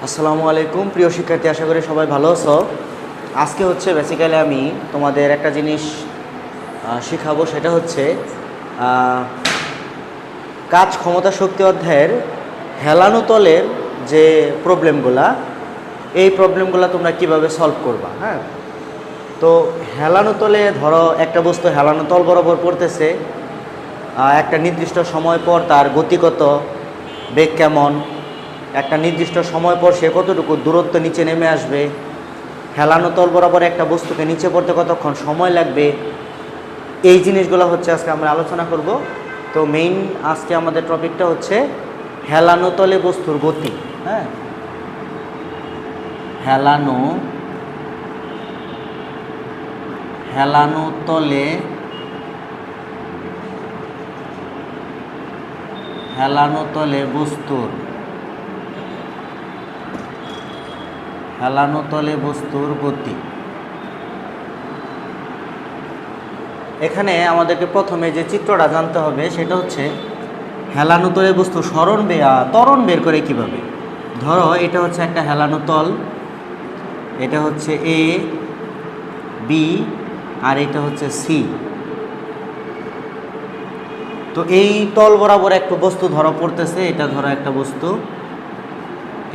আসসালামু আলাইকুম প্রিয় শিক্ষার্থী, আশা করি সবাই ভালো আছো। আজকে হচ্ছে বেসিক্যালি আমি তোমাদের একটা জিনিস শেখাবো, সেটা হচ্ছে কাজ ক্ষমতা শক্তি অধ্যায়ের হেলানো তলের যে প্রবলেমগুলা, এই প্রবলেমগুলো তোমরা কিভাবে সলভ করবা। হ্যাঁ, তো হেলানো তলে ধরো একটা বস্তু হেলানো তল বরাবর পড়তেছে, একটা নির্দিষ্ট সময় পর তার গতিগত বেগ কেমন, একটা নির্দিষ্ট সময় পর সে কতটুকু দূরত্ব নিচে নেমে আসবে, হেলানো তল বরাবর একটা বস্তুকে নিচে পড়তে কতক্ষণ সময় লাগবে, এই জিনিসগুলো হচ্ছে আজকে আমরা আলোচনা করব। তো মেইন আজকে আমাদের টপিকটা হচ্ছে হেলানো তলে বস্তুর গতি। হ্যাঁ, হেলানো তলে বস্তুর গতি। এখানে আমাদেরকে প্রথমে যে চিত্রটা জানতে হবে সেটা হচ্ছে হেলানো তলে বস্তু ত্বরণ বের করে কিভাবে। ধরো এটা হচ্ছে একটা হেলানো তল, এটা হচ্ছে এ বি আর এটা হচ্ছে সি। তো এই তল বরাবর একটা বস্তু ধরো পড়তেছে, এটা ধরো একটা বস্তু,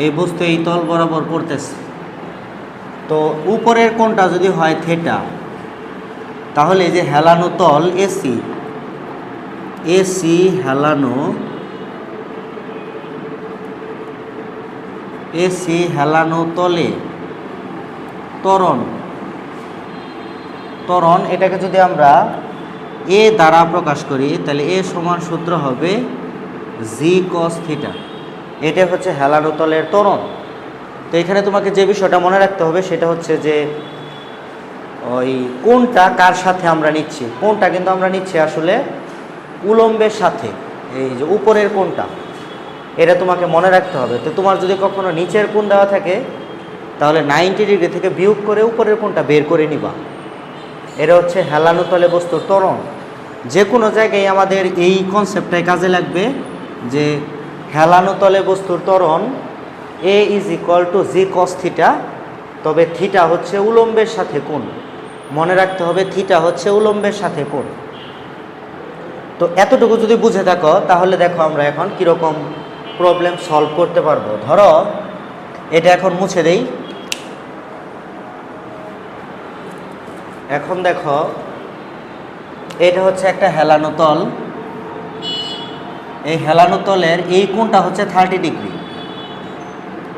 এই বস্তু এই তল বরাবর পড়তেছে। তো উপরের কোণটা যদি হয় থিটা, তাহলে এই যে হেলানো তল এসি হেলানো তলে ত্বরণ এটাকে যদি আমরা এ দ্বারা প্রকাশ করি, তাহলে এ সমান সূত্র হবে জি কস থিটা। এটা হচ্ছে হেলানো তলের ত্বরণ। তো এখানে তোমাকে যে বিষয়টা মনে রাখতে হবে সেটা হচ্ছে যে ওই কোণটা কার সাথে আমরা নিচ্ছি। কোণটা কিন্তু আমরা নিচ্ছি আসলে উলম্বের সাথে, এই যে উপরের কোণটা, এটা তোমাকে মনে রাখতে হবে। তো তোমার যদি কখনো নিচের কোণ দেওয়া থাকে, তাহলে 90 ডিগ্রি থেকে বিয়োগ করে উপরের কোণটা বের করে নিবা। এটা হচ্ছে হেলানো তলে বস্তুর ত্বরণ। যে কোনো জায়গায় আমাদের এই কনসেপ্টটাই কাজে লাগবে যে হেলানো তলে বস্তুর ত্বরণ a is equal to g cos theta, তবে থিটা হচ্ছে উলম্বের সাথে কোণ। মনে রাখতে হবে থিটা হচ্ছে উলম্বের সাথে কোণ। তো এতটুকু যদি বুঝে থাকো, তাহলে দেখো আমরা এখন কীরকম প্রবলেম সলভ করতে পারবো। ধরো এটা এখন মুছে দেই। এখন দেখো এটা হচ্ছে একটা হেলানো তল, এই হেলানো তলের এই কোণটা হচ্ছে 30 ডিগ্রি।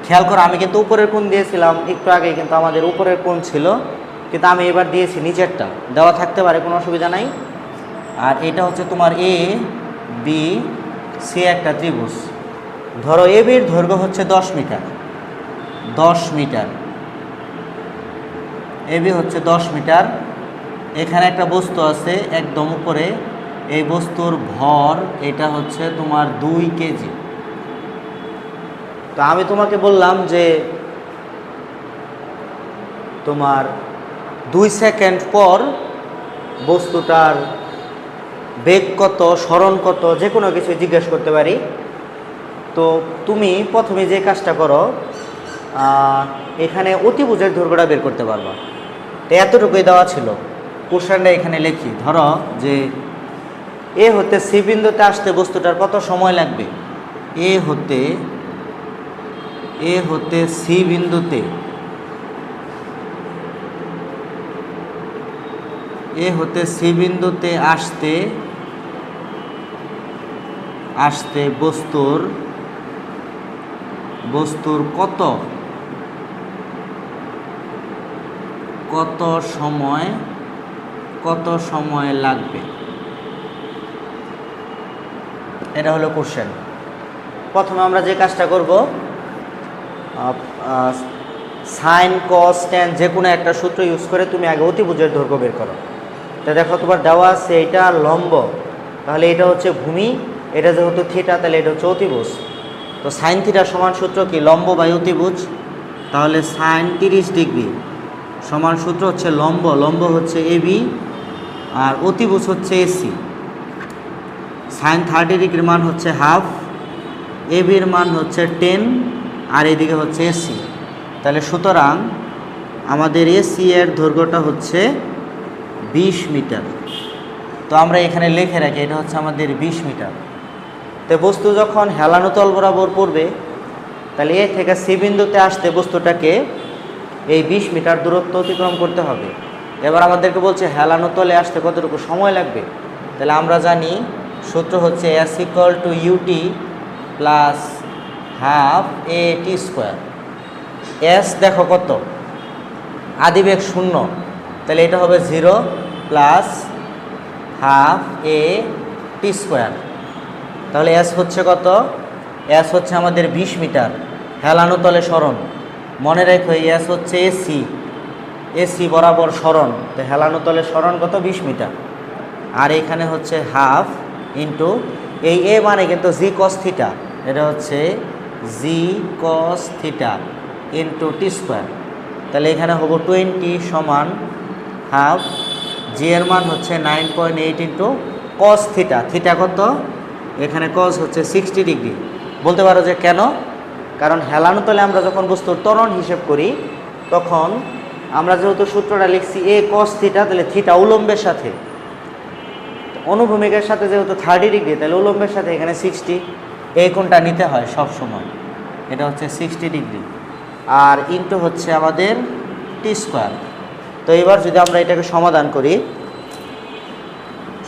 খেয়াল করো, আমি কিন্তু উপরের কোণ দিয়েছিলাম একটু আগে, কিন্তু আমাদের উপরের কোণ ছিল, কিন্তু আমি এবার দিয়েছি নিচেরটা। দেওয়া থাকতে পারে, কোনো অসুবিধা নাই। আর এটা হচ্ছে তোমার এ বি সি একটা ত্রিভুজ। ধরো এ বির দৈর্ঘ্য হচ্ছে 10 মিটার, এ বি হচ্ছে 10 মিটার। এখানে একটা বস্তু আছে একদম উপরে, এই বস্তুর ভর এটা হচ্ছে তোমার 2 কেজি। তো আমি তোমাকে বললাম যে তোমার 2 সেকেন্ড পর বস্তুটার বেগ কত, সরণ কত, যে কোনো কিছু জিজ্ঞেস করতে পারি। তো তুমি প্রথমে যে কাজটা করো, এখানে অতিভুজের দৈর্ঘ্যটা বের করতে পারবা। তো এতটুকুই দেওয়া ছিল, কোশ্চেনটা এখানে লিখি। ধরো যে এ হতে সি বিন্দুতে আসতে বস্তুটার কত সময় লাগবে। এ হতে সি বিন্দুতে আসতে বস্তুর কত সময় লাগবে, এটা হলো কোশ্চেন। প্রথমে আমরা যে কাজটা করব, সাইন কস ট্যান যে কোনো একটা সূত্র ইউজ করে তুমি আগে অতিভুজের দৈর্ঘ্য বের করো। তো দেখো তোমার দেওয়া আছে এটা লম্ব, তাহলে এটা হচ্ছে ভূমি, এটা যেহেতু থিটা তাহলে এটা হচ্ছে অতিভুজ। তো সাইন থিটা সমান সূত্র কি, লম্ব বাই অতিভুজ। তাহলে সাইন 30 ডিগ্রি সমান সূত্র হচ্ছে লম্ব হচ্ছে এ বি আর অতিভুজ হচ্ছে এসি। সাইন 30 ডিগ্রির মান হচ্ছে হাফ, এ বির মান হচ্ছে 10 আর এইদিকে হচ্ছে এসি। তাহলে সুতরাং আমাদের এসি এর দৈর্ঘ্যটা হচ্ছে 20 মিটার। তো আমরা এখানে লিখে রাখি এটা হচ্ছে আমাদের 20 মিটার। তো বস্তু যখন হেলানো তল বরাবর পড়বে তাহলে এ থেকে সি বিন্দুতে আসতে বস্তুটাকে এই 20 মিটার দূরত্ব অতিক্রম করতে হবে। এবার আমাদেরকে বলছে হেলানো তলে আসতে কতটুকু সময় লাগবে। তাহলে আমরা জানি সূত্র হচ্ছে s equal to UT plus half a t square. S দেখো কত, আদিবেগ 0, তাহলে এটা হবে 0 plus half a t square. তাহলে এস হচ্ছে কত? এস হচ্ছে আমাদের 20 মিটার। হেলানো তলে সরণ, মনে রেখো এস হচ্ছে এসি, এসি বরাবর সরণ। তো হেলানো তলে সরণ কত? 20 মিটার। আর এখানে হচ্ছে হাফ ইন্টু এই এ মানে কিন্তু জি কস থিটা, এটা হচ্ছে জি cos theta into T square. তাহলে এখানে হবো 20 সমান হাফ, জি এর মান হচ্ছে 9.8 ইন্টু কস থিটা। থিটা কত? এখানে কস হচ্ছে 60 ডিগ্রি। বলতে পারো যে কেন? কারণ হেলানো তলে আমরা যখন বস্তুর ত্বরণ হিসেব করি তখন আমরা যেহেতু সূত্রটা লিখছি এ কস থিটা, তাহলে থিটা উলম্বের সাথে, অনুভূমিকের সাথে যেহেতু 30 ডিগ্রি, তাহলে উলম্বের সাথে এখানে 60, এই কোণটা নিতে হয় সব সময়, এটা হচ্ছে 60 ডিগ্রি। আর ইন্টু হচ্ছে আমাদের টি স্কোয়ার। তো এবার যদি আমরা এটাকে সমাধান করি,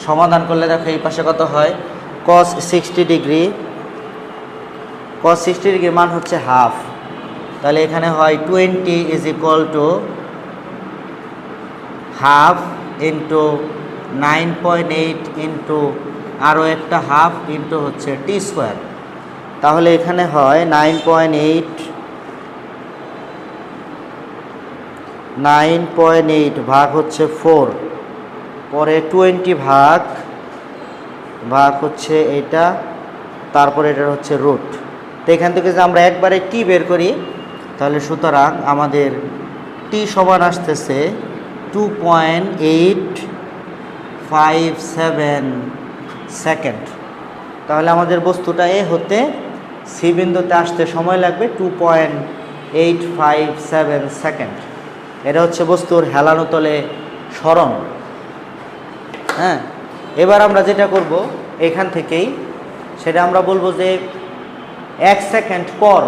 সমাধান করলে দেখো এই পাশে কত হয়, কস 60 ডিগ্রি, কস 60 ডিগ্রির মান হচ্ছে হাফ। তাহলে এখানে হয় 20 is equal to half into 9.8 into আরও একটা হাফ ইন্টু হচ্ছে টি স্কোয়ার। তাহলে এখানে হয় 9.8 ভাগ হচ্ছে 4, পরে 20 ভাগ হচ্ছে এটা, তারপরে এটা হচ্ছে রুট। তো এখান থেকে যে আমরা একবারে টি বের করি, তাহলে সুতরাং আমাদের টি সমান আসতেছে 2.857 সেকেন্ড। তাহলে আমাদের বস্তুটা এ হতে সি বিন্দুতে আসতে সময় লাগবে 2.857 সেকেন্ড। এটা হচ্ছে বস্তুর হেলানো তলে সরণ। হ্যাঁ, এবার আমরা যেটা করব এখান থেকেই, সেটা আমরা বলবো যে 1 সেকেন্ড পর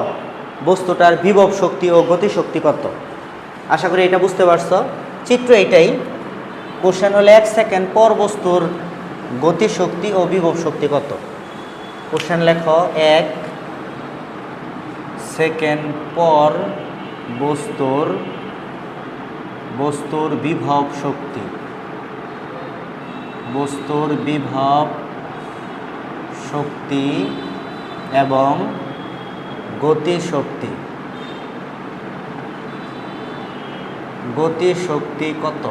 বস্তুটার বিভব শক্তি ও গতিশক্তি কত। আশা করি এটা বুঝতে পারছো। চিত্র এটাই, কোশ্চেন হলে 1 সেকেন্ড পর বস্তুর গতিশক্তি ও বিভব শক্তি কত। কোশ্চেন লেখো 1 সেকেন্ড পর বস্তুর বিভব শক্তি, বস্তুর বিভব শক্তি এবং গতিশক্তি কত।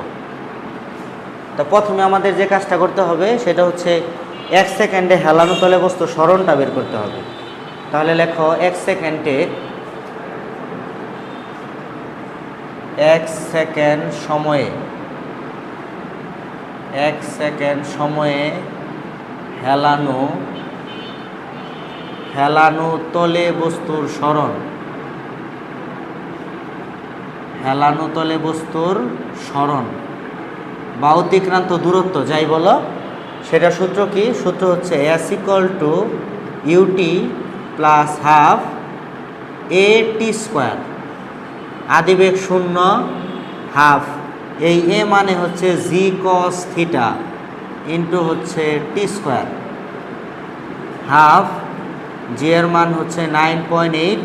তো প্রথমে আমাদের যে কাজটা করতে হবে সেটা হচ্ছে 1 সেকেন্ডে হেলানো তলে বস্তু সরণটা বের করতে হবে। তাহলে লেখো 1 সেকেন্ড সময়ে হেলানো তলে বস্তুর সরণ, বা অতিক্রান্ত দূরত্ব যাই বলো, সেটা সূত্র কি? সূত্র হচ্ছে s equal to UT plus half a t square. আদিবেগ 0, হাফ, এই এ মানে হচ্ছে জি কস থিটা ইন্টু হচ্ছে টি স্কোয়ার, হাফ জি এর মান হচ্ছে 9.8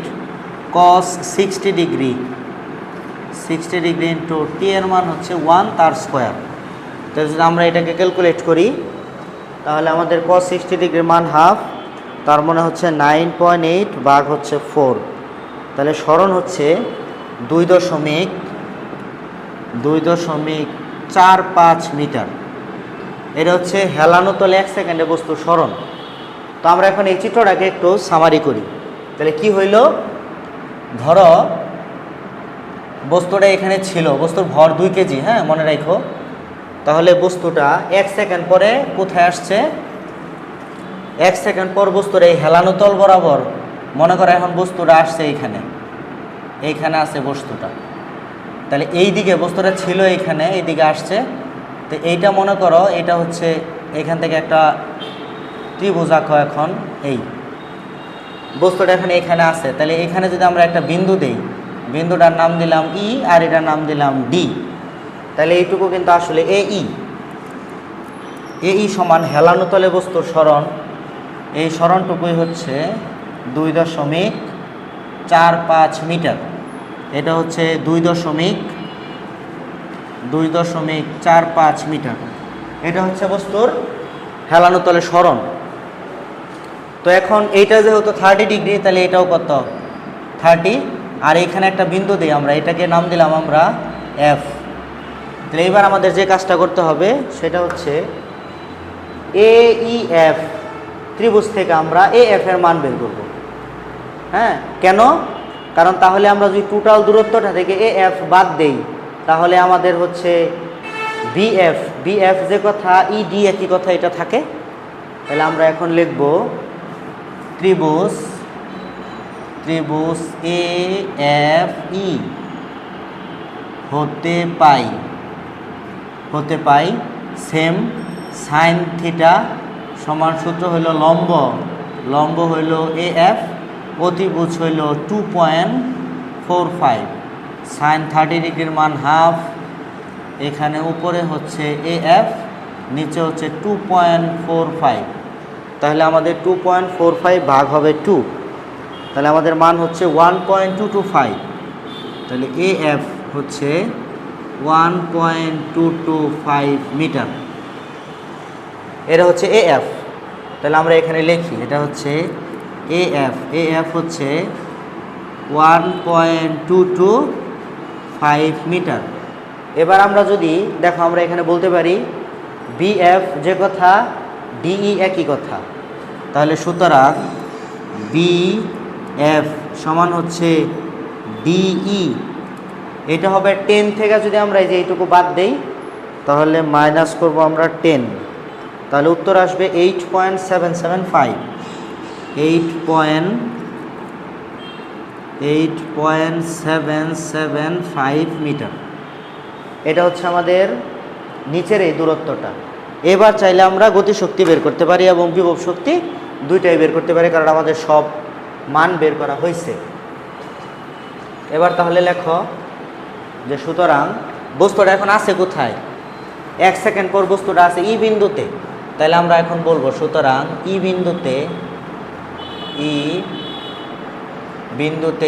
কস 60 ডিগ্রি ইন্টু টি এর মান হচ্ছে 1 তার স্কোয়ার। তো যদি আমরা এটাকে ক্যালকুলেট করি তাহলে আমাদের কস 60 ডিগ্রির মান হাফ, তার মানে হচ্ছে 9.8 ভাগ হচ্ছে 4। তাহলে সরণ হচ্ছে 2.45 মিটার। এটা হচ্ছে হেলানো তলে 1 সেকেন্ডে বস্তুর সরণ। তো আমরা এখন এই চিত্রটাকে একটু সামারি করি। তাহলে কি হইল, ধরো বস্তুটা এখানে ছিল, বস্তুর ভর 2 কেজি, হ্যাঁ মনে রাখো। তাহলে বস্তুটা 1 সেকেন্ড পরে কোথায় আসছে? 1 সেকেন্ড পর বস্তুর এই হেলানো তল বরাবর মনে করো এখন বস্তুটা আসছে এইখানে আছে বস্তুটা, তাহলে এই দিকে বস্তুটা ছিল এইখানে, এইদিকে আসছে। তো এইটা মনে করো এটা হচ্ছে এখান থেকে একটা ত্রিভুজ আঁকো। এখন এই বস্তুটা এখানে এখানে আছে, তাহলে এখানে যদি আমরা একটা বিন্দু দেই, বিন্দুটার নাম দিলাম ই আর এটার নাম দিলাম ডি, তাহলে এইটুকু কিন্তু আসলে এই সমান হেলানো তলে বস্তুর সরণ, এই সরণটুকুই হচ্ছে 2.45 মিটার। এটা হচ্ছে 2.45 মিটার। এটা হচ্ছে বস্তুর হেলানো তলে সরণ। তো এখন এইটা যেহেতু 30 ডিগ্রি, তাহলে এটাও কত 30, আর এইখানে একটা বিন্দু দিই আমরা, এটাকে নাম দিলাম আমরা এফ। তাহলে এইবার আমাদের যে কাজটা করতে হবে সেটা হচ্ছে AEF ত্রিভুজ থেকে আমরা AF এর মান বের করব। হ্যাঁ, কেন? কারণ তাহলে আমরা যদি টোটাল দূরত্বটা থেকে AF বাদ দেই, তাহলে আমাদের হচ্ছে BF যে কথা, ED একই কথা এটা থাকে। তাহলে আমরা এখন লিখব ত্রিভুজ AFE হতে পাই সেম সাইন থিটা সমান সূত্র হইল লম্ব হইল AF, অতিভুজ হইল 2.45, সাইন 30 ডিগ্রির মান হাফ, এখানে উপরে হচ্ছে AF, নিচে হচ্ছে 2.45। তাহলে আমাদের 2.45 ভাগ হবে 2, তাহলে আমাদের মান হচ্ছে 1.225। তাহলে AF হচ্ছে 1.225 মিটার। এটা হচ্ছে AF। তাহলে আমরা এখানে লিখি এটা হচ্ছে AF হচ্ছে 1.225 মিটার। এবার আমরা যদি দেখো, আমরা এখানে বলতে পারি BF যে কথা, DE একই কথা। তাহলে সুতরাং BF সমান হচ্ছে DE, এটা হবে 10 থেকে যদি আমরা এই যে এইটুকু বাদ দেই, তাহলে মাইনাস করব আমরা 10, তাহলে উত্তর আসবে 8.775 মিটার। এটা হচ্ছে আমাদের নিচের এই দূরত্বটা। এবার চাইলে আমরা গতিশক্তি বের করতে পারি এবং বিভব শক্তি দুইটাই বের করতে পারি, কারণ আমাদের সব মান বের করা হয়েছে। এবার তাহলে লেখো যে সুতরাং বস্তুটা এখন আছে কোথায়? 1 সেকেন্ড পর বস্তুটা আছে ই বিন্দুতে। তাহলে আমরা এখন বলবো সুতরাং ই বিন্দুতে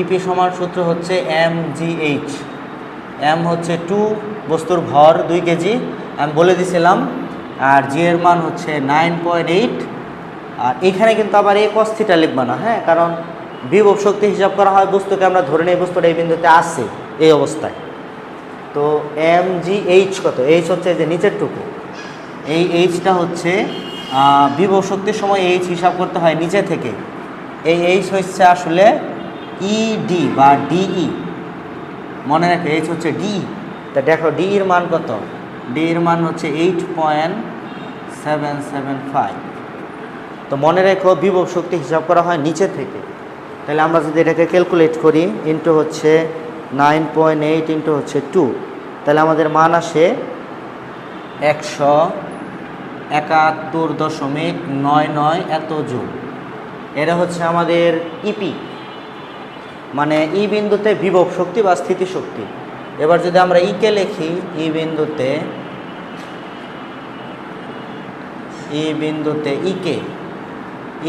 ইপি সমান সূত্র হচ্ছে mgh। এম হচ্ছে 2, বস্তুর ভর 2 কেজি আমি বলে দিছিলাম, আর জি এর মান হচ্ছে 9.8। আর এখানে কিন্তু আবার এই cos থিটা লিখবা না, হ্যাঁ, কারণ বিভব শক্তি হিসাব করা হয় বস্তুকে, আমরা ধরে নেই বস্তুটা এই বিন্দুতে আসছে এই অবস্থায়। তো mgh কত? এইচ হচ্ছে যে নিচের টুকু, এই এইচটা হচ্ছে বিভব শক্তির সময় এইচ হিসাব করতে হয় নিচে থেকে। এই এইচ হচ্ছে আসলে ইডি বা ডিই, মনে রাখো এইচ হচ্ছে ডিই। তা দেখো ডি এর মান কত? ডি এর মান হচ্ছে 8.775। তো মনে রেখো বিভব শক্তি হিসাব করা হয় নিচে থেকে। তাহলে আমরা যদি এটাকে ক্যালকুলেট করি, ইন্টু হচ্ছে 9.8 ইন্টু হচ্ছে 2, তাহলে আমাদের মান আসে 171.99 এত জুল। এটা হচ্ছে আমাদের ইপি, মানে ই বিন্দুতে বিভব শক্তি বা স্থিতিশক্তি। এবার যদি আমরা ইকে লিখি, ই বিন্দুতে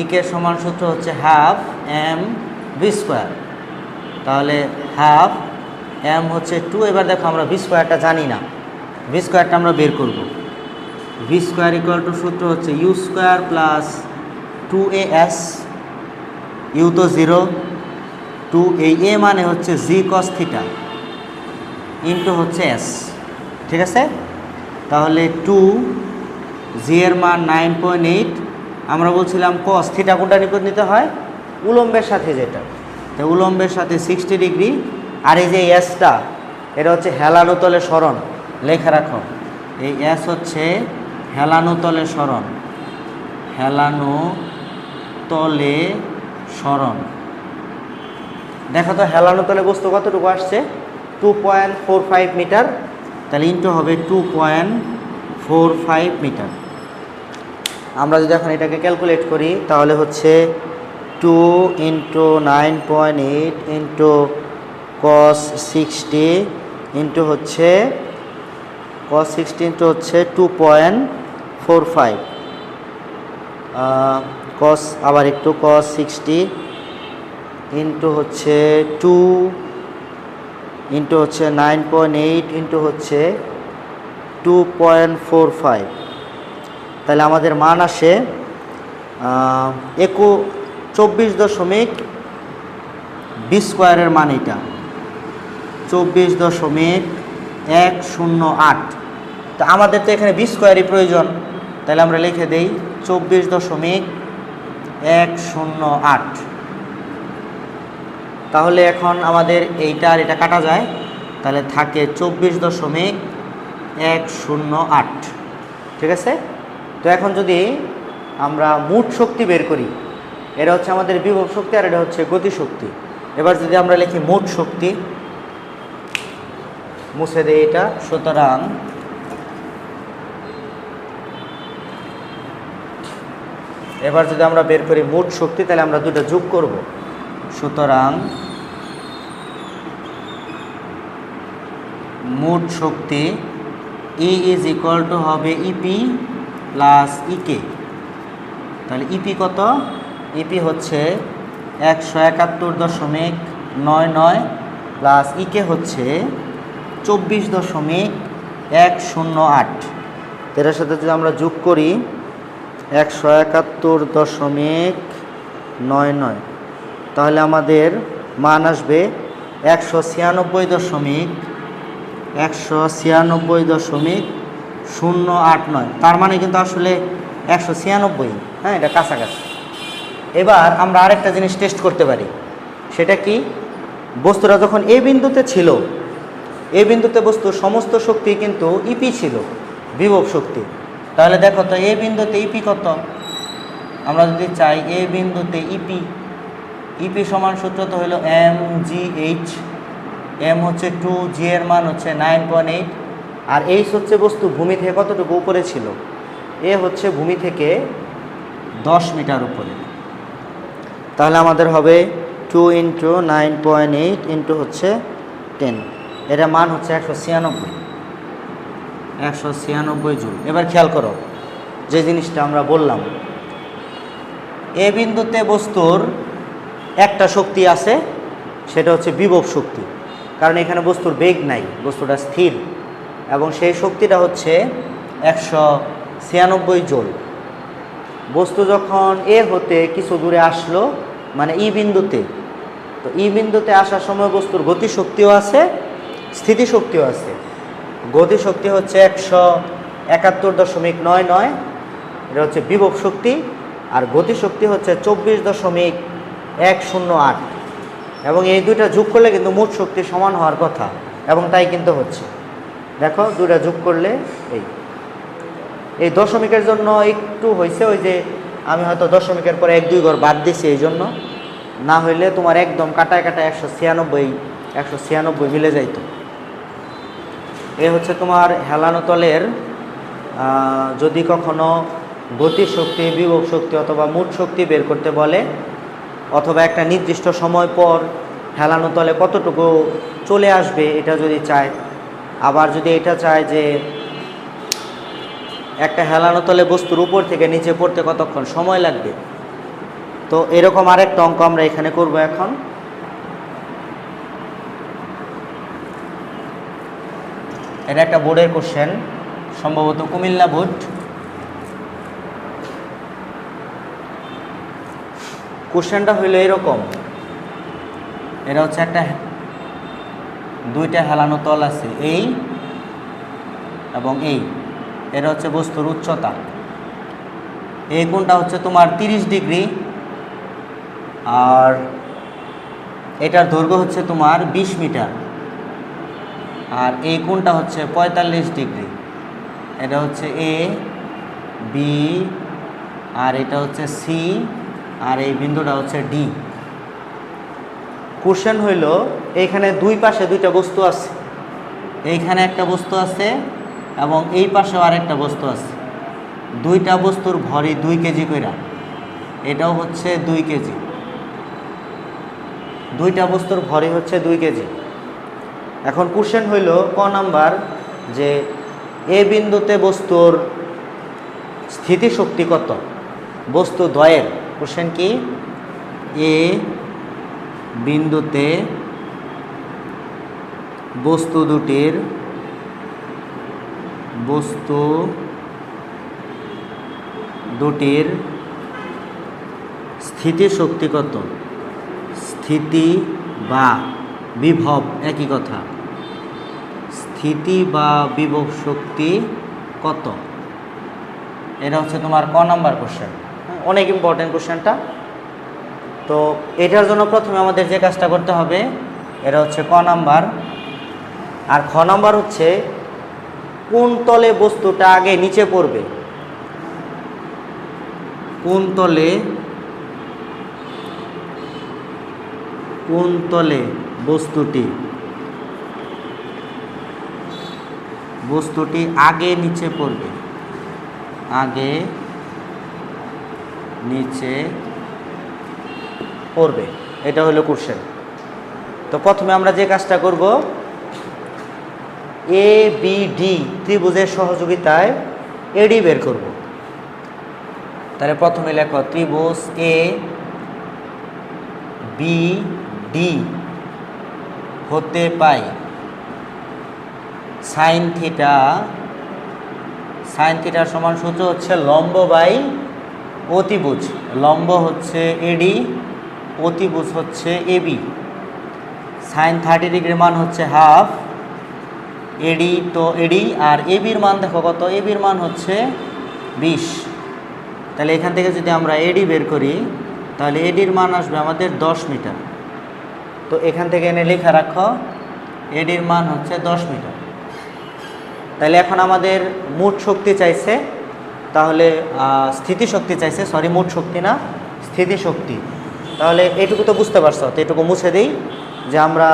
ইকে সমান সূত্র হচ্ছে হাফ এম ভি স্কোয়ার। তাহলে হাফ এম হচ্ছে 2। এবার দেখো আমরা ভি স্কোয়ারটা জানি না, ভি স্কোয়ারটা আমরা বের করব। ভি স্কোয়ার ইকুয়াল টু সূত্র হচ্ছে you square plus 2as, you তো 0, 2 এই এ মানে হচ্ছে জি কস থিটা ইন্টু হচ্ছে এস, ঠিক আছে? তাহলে 2 জি এর মান 9.8, আমরা বলছিলাম কস থিটা কোনটা নিকট নিতে হয়? উলম্বের সাথে, যেটা তো উলম্বের সাথে 60 ডিগ্রি। আর এই যে এসটা, এটা হচ্ছে হেলানো তলে সরণ, লেখা রাখো। এই এস হচ্ছে হেলানো তলে সরণ, হেলানো তলে সরণ। দেখো তো হেলানো তলে বস্তু কতটুকু আসছে, 2.45 মিটার, তাহলে ইন্টু হবে 2.45 মিটার। আমরা যদি এখন এটাকে ক্যালকুলেট করি তাহলে হচ্ছে 2 × 9.8 ইন্টু cos 60 ইন্টু হচ্ছে cos 60 ইন্টু হচ্ছে 2.45 cos আবার একটু cos 60 ইন্টু হচ্ছে 2 ইন্টু হচ্ছে 9.8 ইন্টু হচ্ছে 2.45, তাহলে আমাদের মান আসে 24.20 স্কোয়ারের মান এটা 24.108। তো আমাদের তো এখানে 20 স্কোয়ারই প্রয়োজন, তাহলে আমরা লিখে দেই 24.108। তাহলে এখন আমাদের এইটা আর এটা কাটা যায়, তাহলে থাকে 24.108। ঠিক আছে। তো এখন যদি আমরা মোট শক্তি বের করি, এটা হচ্ছে আমাদের বিভব শক্তি আর এটা হচ্ছে গতিশক্তি। এবার যদি আমরা লিখি মোট শক্তি, মুছে দেই এটা, সুতরাং এবার যদি আমরা বের করি মোট শক্তি তাহলে আমরা দুটো যোগ করব। সুতরাং মোট শক্তি E = হবে ইপি প্লাস ইকে। তাহলে ইপি কত, ইপি হচ্ছে 171.99 প্লাস ইকে হচ্ছে 24.108। এটার সাথে যদি আমরা যোগ করি 171.99, তাহলে আমাদের মান আসবে 196.089। তার মানে কিন্তু আসলে 196, হ্যাঁ, এটা কাছাকাছি। এবার আমরা আরেকটা জিনিস টেস্ট করতে পারি, সেটা কি, বস্তুটা যখন এই বিন্দুতে ছিল, এই বিন্দুতে বস্তুর সমস্ত শক্তি কিন্তু ইপি ছিল, বিভব শক্তি। তাহলে দেখো তো এই বিন্দুতে ইপি কত, আমরা যদি চাই এই বিন্দুতে ইপি, ইপি সমান সূত্র তো হলো mgh, এম হচ্ছে 2, জি এর মান হচ্ছে 9.8, আর এইচ হচ্ছে বস্তু ভূমি থেকে কতটুকু উপরে ছিল, এ হচ্ছে ভূমি থেকে 10 মিটার উপরে। তাহলে আমাদের হবে 2 × 9.8 ইন্টু হচ্ছে 10, এটার মান হচ্ছে 196 জুল। এবার খেয়াল করো যে জিনিসটা আমরা বললাম, এ বিন্দুতে বস্তুর একটা শক্তি আছে, সেটা হচ্ছে বিভব শক্তি, কারণ এখানে বস্তুর বেগ নাই, বস্তুটা স্থির, এবং সেই শক্তিটা হচ্ছে 196 জুল। বস্তু যখন এ হতে কিছু দূরে আসলো, মানে ই বিন্দুতে, তো ই বিন্দুতে আসার সময় বস্তুর গতিশক্তিও আছে, স্থিতিশক্তিও আছে। গতিশক্তি হচ্ছে 171.99, এটা হচ্ছে বিভব শক্তি, আর গতিশক্তি হচ্ছে 24.108, এবং এই দুইটা যোগ করলে কিন্তু মোট শক্তি সমান হওয়ার কথা, এবং তাই কিন্তু হচ্ছে। দেখো দুইটা যোগ করলে এই দশমিকের জন্য একটু হয়েছে, ওই যে আমি হয়তো দশমিকের পরে 1-2 ঘর বাদ দিছি, এই জন্য, না হইলে তোমার একদম কাটায় কাটায় 196 মিলে যাইতো। এ হচ্ছে তোমার হেলানো তলের যদি কখনো গতিশক্তি, বিভব শক্তি অথবা মোট শক্তি বের করতে বলে, অথবা একটা নির্দিষ্ট সময় পর হেলানো তলে কতটুকু চলে আসবে এটা যদি চায়, আবার যদি এটা চায় যে একটা হেলানো তলে বস্তুর উপর থেকে নিচে পড়তে কতক্ষণ সময় লাগবে, তো এরকম আরেকটা অঙ্ক আমরা এখানে করব এখন। এটা একটা বোর্ডের কোশ্চেন, সম্ভবত কুমিল্লা বোর্ড। কোশ্চেনটা হইল এরকম, এটা হচ্ছে একটা দুইটা হেলানো তল আছে, এই এবং এই, এটা হচ্ছে বস্তুর উচ্চতা, এই কোণটা হচ্ছে তোমার 30 ডিগ্রি, আর এটার দৈর্ঘ্য হচ্ছে তোমার 20 মিটার, আর এই কোণটা হচ্ছে 45 ডিগ্রি। এটা হচ্ছে এ, বি, আর এটা হচ্ছে সি, আর এই বিন্দুটা হচ্ছে ডি। কোশ্চেন হইল এইখানে দুই পাশে দুইটা বস্তু আছে, এইখানে একটা বস্তু আছে এবং এই পাশেও আরেকটা বস্তু আছে। দুইটা বস্তুর ভরই 2 কেজি কইরা, এটাও হচ্ছে 2 কেজি। দুইটা বস্তুর ভরই হচ্ছে 2 কেজি। এখন কোশ্চেন হইল ক নাম্বার যে এ বিন্দুতে বস্তুর স্থিতিশক্তি কত, বস্তু দ্বয়ের। কোশ্চেন কি, এ বিন্দুতে বস্তু দুটির স্থিতিশক্তি কত, স্থিতি বা বিভব একই কথা, স্থিতি বা বিভব শক্তি কত। এটা হচ্ছে তোমার ক নাম্বার কোশ্চেন, অনেক ইম্পর্টেন্ট কোশ্চেনটা। তো এটার জন্য প্রথমে আমাদের যে কাজটা করতে হবে এটা হচ্ছে ক নাম্বার। আর খ নাম্বার হচ্ছে কোন তলে বস্তুটা আগে নিচে পড়বে, কোন তলে বস্তুটি আগে নিচে পড়বে, আগে নিচে পড়বে, এটা হলো কোশ্চেন। তো প্রথমে আমরা যে কাজটা করব, এ বি ডি ত্রিভুজের সহযোগিতায় এডি বের করব। তাহলে প্রথমে লেখো ত্রিভুজ এ বি ডি হতে পাই সাইন থিটা। সাইন থিটার সমান সূত্র হচ্ছে লম্ব বাই অতিভুজ। লম্ব হচ্ছে এডি, অতিভুজ হচ্ছে এবি। সাইন 30 ডিগ্রির মান হচ্ছে হাফ এডি, তো এডি। আর এবির মান দেখো কত, এবির মান হচ্ছে 20। তাহলে এখান থেকে যদি আমরা এডি বের করি তাহলে এডির মান আসবে আমাদের 10 মিটার। তো এখান থেকে এনে লেখা রাখো এডির মান হচ্ছে 10 মিটার। তাহলে এখন আমাদের মোট শক্তি চাইছে, তাহলে স্থিতিশক্তি চাইছে, সরি মোট শক্তি না, স্থিতিশক্তি। তাহলে এটুকু তো বুঝতে পারছো, তো এটুকু মুছে দিই যে আমরা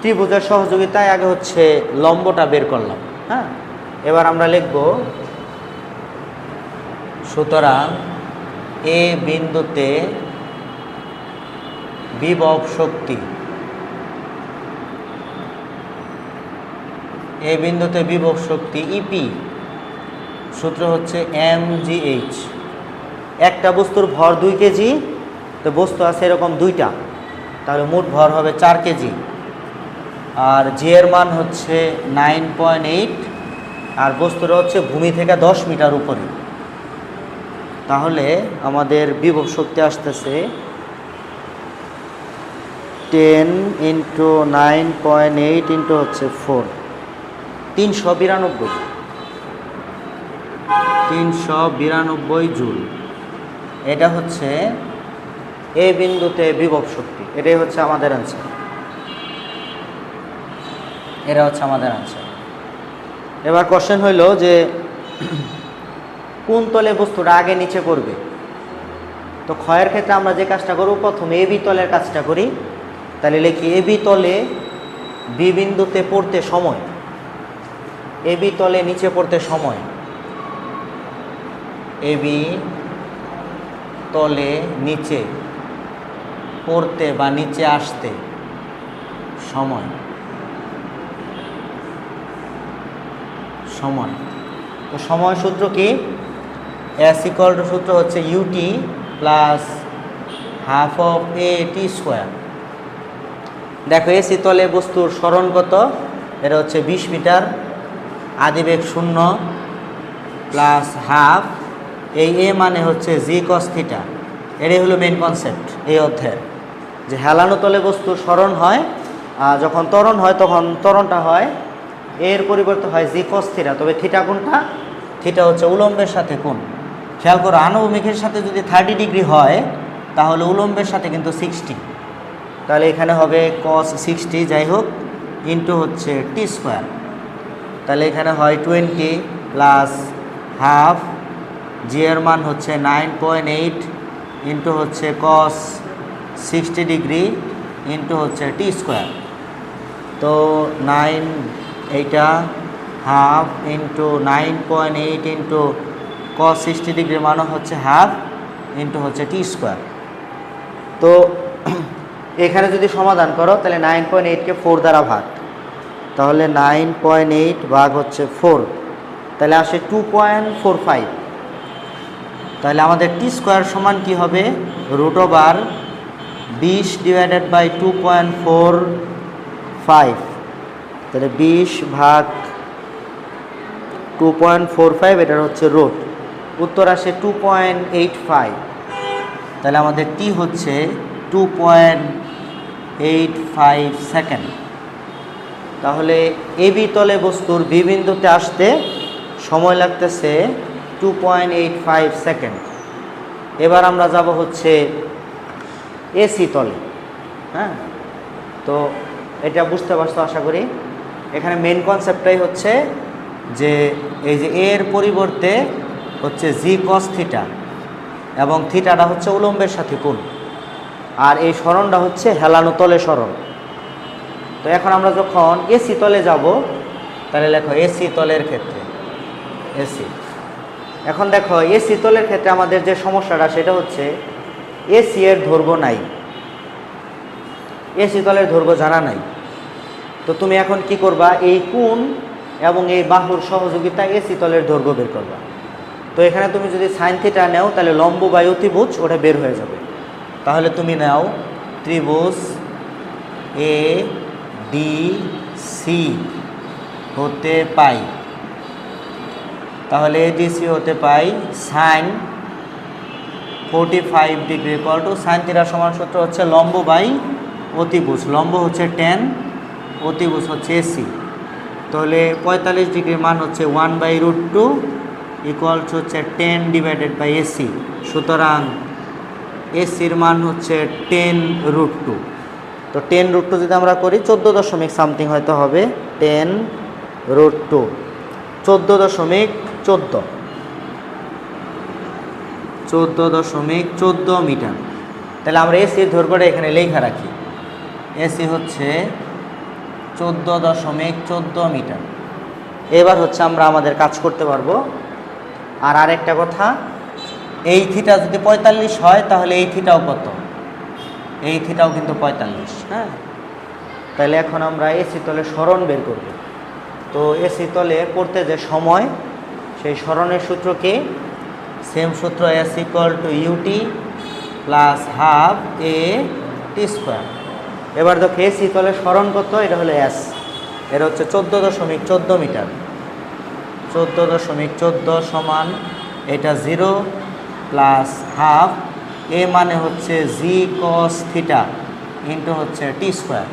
ত্রিভুজের সহযোগিতায় আগে হচ্ছে লম্বটা বের করলাম। হ্যাঁ, এবার আমরা লিখব সুতরাং এ বিন্দুতে বিভব শক্তি, এ বিন্দুতে বিভব শক্তি ইপি, সূত্র হচ্ছে mgh। একটা বস্তুর ভর 2 কেজি, তো বস্তু আছে এরকম দুইটা, তাহলে মোট ভর হবে 4 কেজি। আর জি এর মান হচ্ছে 9.8, আর বস্তুটা হচ্ছে ভূমি থেকে 10 মিটার উপরে। তাহলে আমাদের বিভব শক্তি আসতেছে 10 × 9.8 ইন্টু হচ্ছে 4, 392 জুল। এটা হচ্ছে এ বিন্দুতে বিভব শক্তি। এটাই হচ্ছে আমাদের আনসার, এটা হচ্ছে আমাদের আনসার। এবার কোশ্চেন হইল যে কোন তলে বস্তুটা আগে নিচে পড়বে। তো ক্ষয়ের ক্ষেত্রে আমরা যে কাজটা করব, প্রথমে এ বি তলের কাজটা করি। তাহলে লিখি এ বি তলে বি বিন্দুতে পড়তে সময়, এ বি তলে নিচে পড়তে সময়, এ বি তলে নিচে পড়তে বা নিচে আসতে সময়, সময়। তো সময় সূত্র কি, এস ইকুয়াল টু সূত্র হচ্ছে u t plus half of a t square. দেখো এসি তলে বস্তুর সরণ কত, এটা হচ্ছে 20 মিটার, আদিবেগ 0 প্লাস হাফ, এই এ মানে হচ্ছে জি কস থিটা। এটাই হলো মেইন কনসেপ্ট এই অধ্যায়ের, যে হেলানো তলে বস্তুর সরণ হয়, যখন ত্বরণ হয় তখন ত্বরণটা হয় এর পরিবর্তে হয় জি কস থিটা। তবে থিটা কোনটা, থিটা হচ্ছে উলম্বের সাথে কোণ। খেয়াল করো, আনুভূমিকের সাথে যদি 30 ডিগ্রি হয় তাহলে উলম্বের সাথে কিন্তু 60, তাহলে এখানে হবে cos 60 যাই হোক ইন্টু হচ্ছে টি স্কোয়ার। তাহলে এখানে হয় 20 প্লাস হাফ, জি এর মান হচ্ছে 9.8 ইন্টু হচ্ছে কস 60 ডিগ্রি ইন্টু হচ্ছে টি স্কোয়ার। তো 9 এইটা হাফ ইন্টু 9.8 ইন্টু কস 60 ডিগ্রির মানও হচ্ছে হাফ ইন্টু হচ্ছে টি স্কোয়ার। তো এখানে যদি সমাধান করো তাহলে 9.8কে 4 দ্বারা ভাগ, তাহলে 9.8 ভাগ হচ্ছে 4, তাহলে আসে 2.45। তাহলে আমাদের টি স্কোয়ার সমান কি হবে, রুট ওভার 20 ডিভাইডেড বাই 2.45, তাহলে 20 ভাগ 2.45, এটার হচ্ছে রুট, উত্তর আসে 2.85। তাহলে আমাদের টি হচ্ছে 2.85 সেকেন্ড। তাহলে এবি তলে বস্তুর বি বিন্দুতে আসতে সময় লাগতেছে 2.85 সেকেন্ড। এবার আমরা যাব হচ্ছে এসি তলে। হ্যাঁ, তো এটা বুঝতে পারছো আশা করি। এখানে মেন কনসেপ্টটাই হচ্ছে যে এই যে এর পরিবর্তে হচ্ছে জি কস থিটা, এবং থিটাটা হচ্ছে উলম্বের সাথে কোণ, আর এই সরণটা হচ্ছে হেলানো তলে সরণ। তো এখন আমরা যখন এসি তলে যাব, তাহলে লেখো এসি তলের ক্ষেত্রে এসি। এখন দেখো এসি তলের ক্ষেত্রে আমাদের যে সমস্যাটা সেটা হচ্ছে এসি এর দৈর্ঘ্য নাই, এসি তলের দৈর্ঘ্য জানা নাই। তো তুমি এখন কি করবা, এই কোণ এবং এই বাহুর সহযোগিতা এসি তলের দৈর্ঘ্য বের করবা। তো এখানে তুমি যদি সাইন থিটা নাও তাহলে লম্ব বাই অতিভুজ ওটা বের হয়ে যাবে। তাহলে তুমি নাও ত্রিভুজ এ ডি সি হতে পাই, তাহলে এডিসি হতে পাই sine 45 degree equal to sine theta সমান সূত্র হচ্ছে লম্ব বাই অতিভুজ, লম্ব হচ্ছে 10, অতিভুজ হচ্ছে এসি। তাহলে 45 ডিগ্রির মান হচ্ছে 1/√2 ইকুয়াল টু হচ্ছে 10 ডিভাইডেড বাই এসি। সুতরাং এসির মান হচ্ছে 10√2। তো 10√2 যদি আমরা করি 14 সামথিং হয়তো হবে, 10√2 14.14 মিটার। তাহলে আমরা এসির দৈর্ঘ্যটা এখানে লেখা রাখি, এসি হচ্ছে 14.14 মিটার। এবার হচ্ছে আমরা আমাদের কাজ করতে পারবো। আর আরেকটা কথা, এই থিটা যদি 45 হয় তাহলে এই থিটাও কত, এই থিটাও কিন্তু 45। হ্যাঁ, তাহলে এখন আমরা এসি তলে সরণ বের করব। তো এসি তলে করতে যে সময়, সেই সরণের সূত্র কি, সেম সূত্র, s equal to UT plus half a t square. এবার দেখো এসি তলে সরণ কত, এটা হলো এস, এটা হচ্ছে 14.14 মিটার। 14.14 সমান এটা 0 প্লাস হাফ এ মানে হচ্ছে জি কস থিটা ইন্টু হচ্ছে টি স্কোয়ার।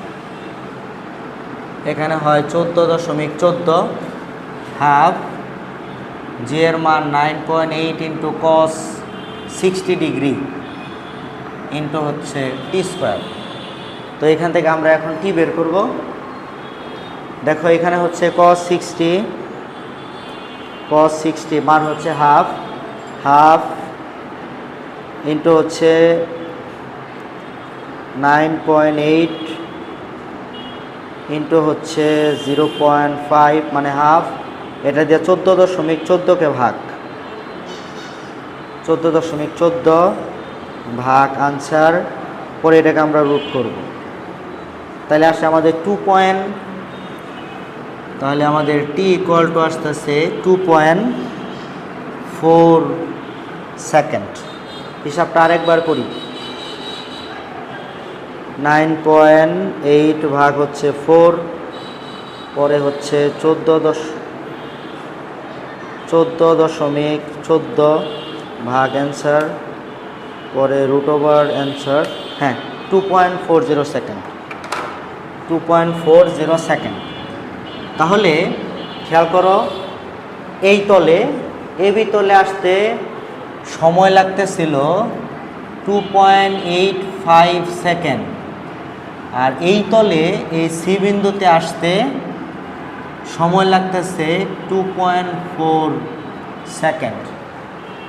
এখানে হয় 14.14, হাফ জি এর মান 9.8 ইন্টু কস 60 ডিগ্রি ইন্টু হচ্ছে টি স্কোয়ার। তো এখান থেকে আমরা এখন টি বের করব। দেখো এখানে হচ্ছে cos 60 মান হচ্ছে হাফ ইন্টু হচ্ছে 9.8 ইন্টু হচ্ছে 0.5 মানে হাফ, এটা দিয়ে 14.14কে ভাগ, 14.14 ভাগ আনসার, পরে এটাকে আমরা রুট করব। তাহলে আসে আমাদের তাহলে আমাদের টি ইকুয়াল টু আসতেছে 2.4 সেকেন্ড। হিসাবটা আরেকবার করি, 9.8 ভাগ হচ্ছে 4, পরে হচ্ছে 14.14 ভাগ অ্যান্সার, পরে রুট ওভার অ্যান্সার। হ্যাঁ, 2.40 সেকেন্ড, 2.40 সেকেন্ড। তাহলে খেয়াল করো, এই তলে এবি তলে আসতে সময় লাগতেছিল 2.85 সেকেন্ড, আর এই তলে এই সি বিন্দুতে আসতে সময় লাগতেছে 2.4 সেকেন্ড।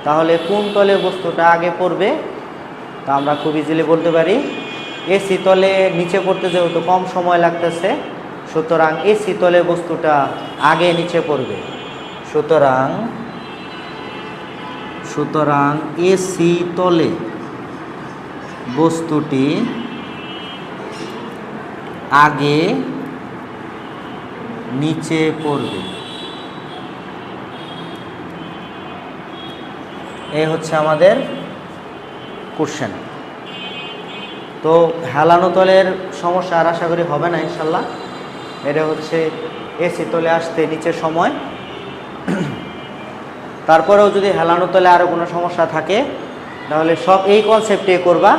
তাহলে কোন তলে বস্তুটা আগে পড়বে তা আমরা খুব ইজিলি বলতে পারি এসি তলে নিচে পড়তে যেহেতু কম সময় লাগতেছে, সুতরাং এসি তলে বস্তুটা আগে নিচে পড়বে। সুতরাং এসি তলে বস্তুটি আগে নিচে পড়বে। এই হচ্ছে আমাদের কোশ্চেন। তো হেলানো তলের সমস্যা আর আশা করি হবে না ইনশাল্লাহ। এটা হচ্ছে এসি তলে আসতে নিচের সময়। তারপরেও যদি হেলানো তলে আরও কোনো সমস্যা থাকে তাহলে সব এই কনসেপ্টে করবা।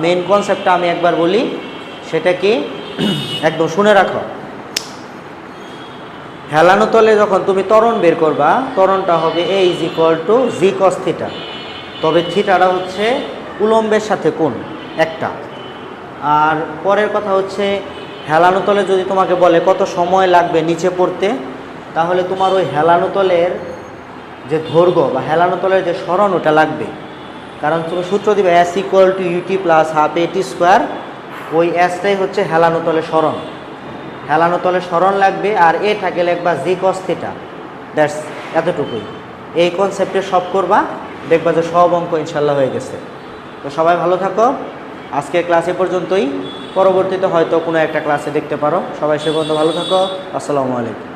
মেন কনসেপ্টটা আমি একবার বলি, সেটা কি একদম শুনে রাখো। হেলানো তলে যখন তুমি ত্বরণ বের করবা, ত্বরণটা হবে A = g cos θ। তবে থিটাটা হচ্ছে উলম্বের সাথে কোণ একটা। আর পরের কথা হচ্ছে হেলানো তলে যদি তোমাকে বলে কত সময় লাগবে নিচে পড়তে, তাহলে তোমার ওই হেলানো তলের যে দৈর্ঘ্য বা হেলানো তলের যে সরণ ওটা লাগবে। কারণ তুমি সূত্র দিবে S = ut + ½ at²। ওই এসটাই হচ্ছে হেলানো তলের সরণ। হেলানো তলের সরণ লাগবে, আর এটাকে লিখবা g cos θ। দ্যাটস এতটুকুই। এই কনসেপ্টে সব করবা, দেখবা যে সব অঙ্ক ইনশাল্লাহ হয়ে গেছে। তো সবাই ভালো থাকো। আজকের ক্লাস এ পর্যন্তই। পরবর্তীতে হয়তো কোনো একটা ক্লাসে দেখতে পারো। সবাই সে পর্যন্ত ভালো থাকো। আসসালামু আলাইকুম।